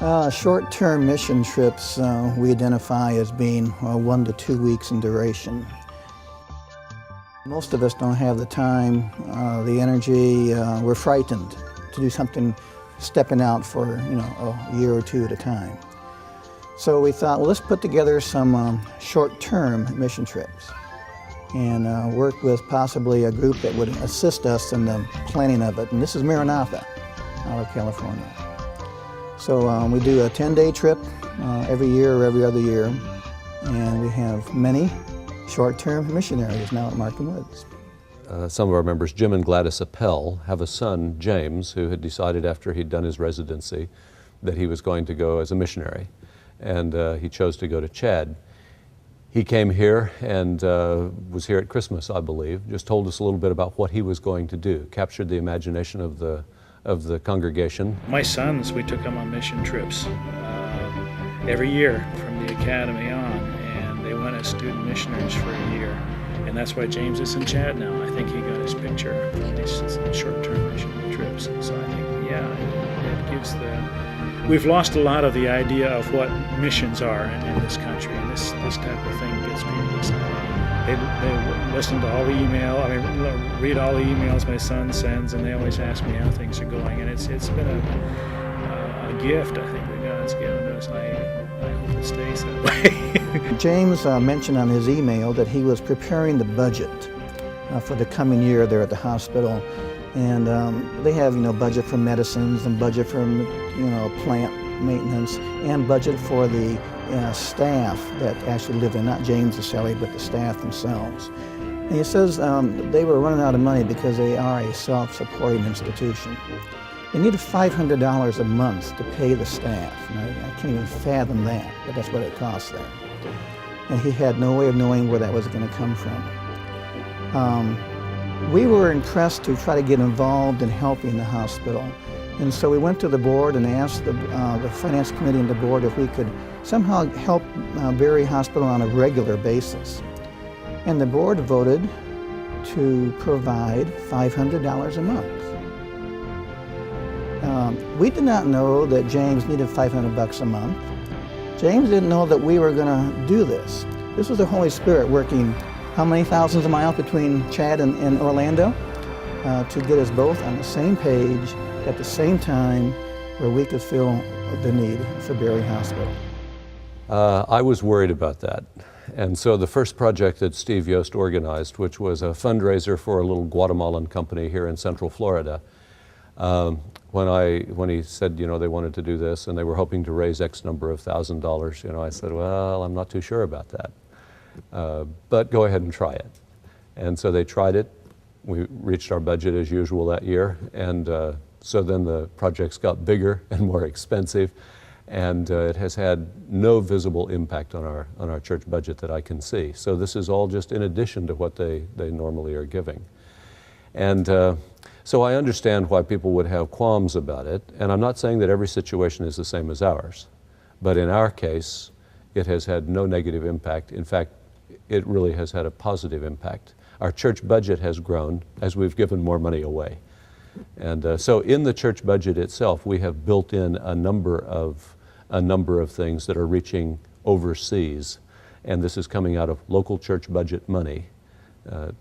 Short-term mission trips we identify as being 1 to 2 weeks in duration. Most of us don't have the time, the energy, we're frightened to do something stepping out for a year or two at a time. So we thought, well, let's put together some short-term mission trips and work with possibly a group that would assist us in the planning of it. And this is Maranatha out of California. So we do a 10-day trip every year or every other year, and we have many short-term missionaries now at Markham Woods. Some of our members, Jim and Gladys Appel, have a son, James, who had decided after he'd done his residency that he was going to go as a missionary, and he chose to go to Chad. He came here and was here at Christmas, I believe, just told us a little bit about what he was going to do, captured the imagination of the congregation. My sons, we took them on mission trips every year from the academy on, and they went as student missionaries for a year. And that's why James is in Chad now. I think he got his picture from these short-term mission trips. So I think, yeah, it gives we've lost a lot of the idea of what missions are in this country, and this type of thing gets people excited. They listen to all the read all the emails my son sends, and they always ask me how things are going, and it's been a gift, I think, that God's given us. I hope it stays that way. James mentioned on his email that he was preparing the budget for the coming year there at the hospital, and they have budget for medicines and budget for plant maintenance and budget for the staff that actually live there, not James necessarily, but the staff themselves. And he says they were running out of money because they are a self-supporting institution. They needed $500 a month to pay the staff. And I can't even fathom that, but that's what it costs them. And he had no way of knowing where that was going to come from. We were impressed to try to get involved in helping the hospital. And so we went to the board and asked the finance committee and the board if we could somehow help Berry Hospital on a regular basis. And the board voted to provide $500 a month. We did not know that James needed $500 a month. James didn't know that we were going to do this. This was the Holy Spirit working how many thousands of miles between Chad and Orlando to get us both on the same page at the same time where we could feel the need for Berry Hospital. I was worried about that. And so the first project that Steve Yost organized, which was a fundraiser for a little Guatemalan company here in Central Florida, when he said, they wanted to do this and they were hoping to raise X number of $1,000, I said, well, I'm not too sure about that. But go ahead and try it. And so they tried it. We reached our budget as usual that year. And so then the projects got bigger and more expensive. And it has had no visible impact on our church budget that I can see. So this is all just in addition to what they normally are giving. And so I understand why people would have qualms about it. And I'm not saying that every situation is the same as ours. But in our case, it has had no negative impact. In fact, it really has had a positive impact. Our church budget has grown as we've given more money away. And so in the church budget itself, we have built in a number of things that are reaching overseas. And this is coming out of local church budget money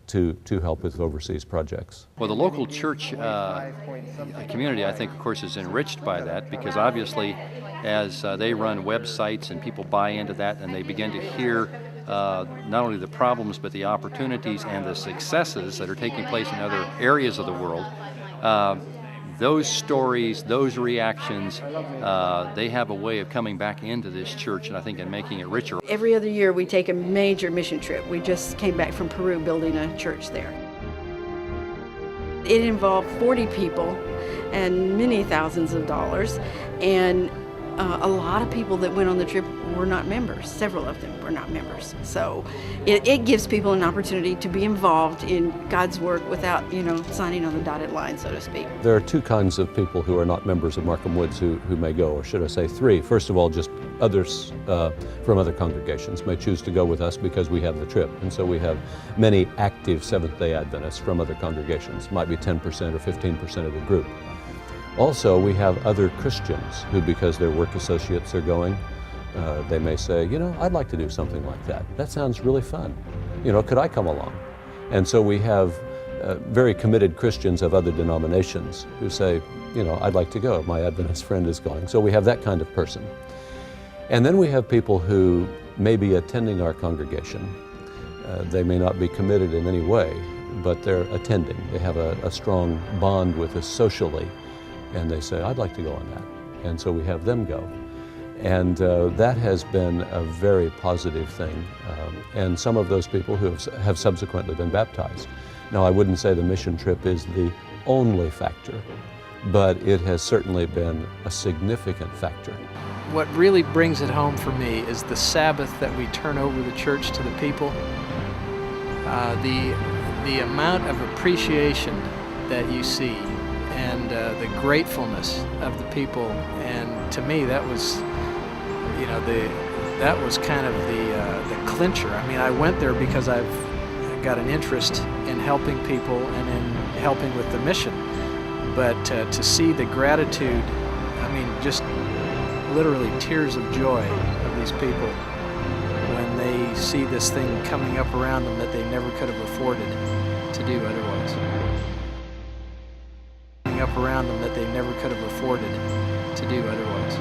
to help with overseas projects. Well, the local church community, I think, of course, is enriched by that, because obviously as they run websites and people buy into that and they begin to hear not only the problems but the opportunities and the successes that are taking place in other areas of the world, those stories, those reactions, they have a way of coming back into this church, and I think in making it richer. Every other year we take a major mission trip. We just came back from Peru building a church there. It involved 40 people and many thousands of dollars, and a lot of people that went on the trip were not members. Several of them were not members. So it gives people an opportunity to be involved in God's work without, signing on the dotted line, so to speak. There are two kinds of people who are not members of Markham Woods who may go, or should I say three. First of all, just others from other congregations may choose to go with us because we have the trip. And so we have many active Seventh-day Adventists from other congregations, might be 10% or 15% of the group. Also, we have other Christians who, because their work associates are going, they may say, you know, I'd like to do something like that. That sounds really fun. You know, could I come along? And so we have very committed Christians of other denominations who say, you know, I'd like to go. My Adventist friend is going. So we have that kind of person. And then we have people who may be attending our congregation. They may not be committed in any way, but they're attending. They have a strong bond with us socially, and they say, I'd like to go on that. And so we have them go. And that has been a very positive thing. And some of those people who have subsequently been baptized. Now, I wouldn't say the mission trip is the only factor, but it has certainly been a significant factor. What really brings it home for me is the Sabbath that we turn over the church to the people. The amount of appreciation that you see and the gratefulness of the people, and to me that was, you know, that was kind of the clincher. I mean, I went there because I've got an interest in helping people and in helping with the mission, but to see the gratitude, I mean, just literally tears of joy of these people when they see this thing coming up around them that they never could have afforded to do otherwise. Coming up around them that they never could have afforded to do otherwise.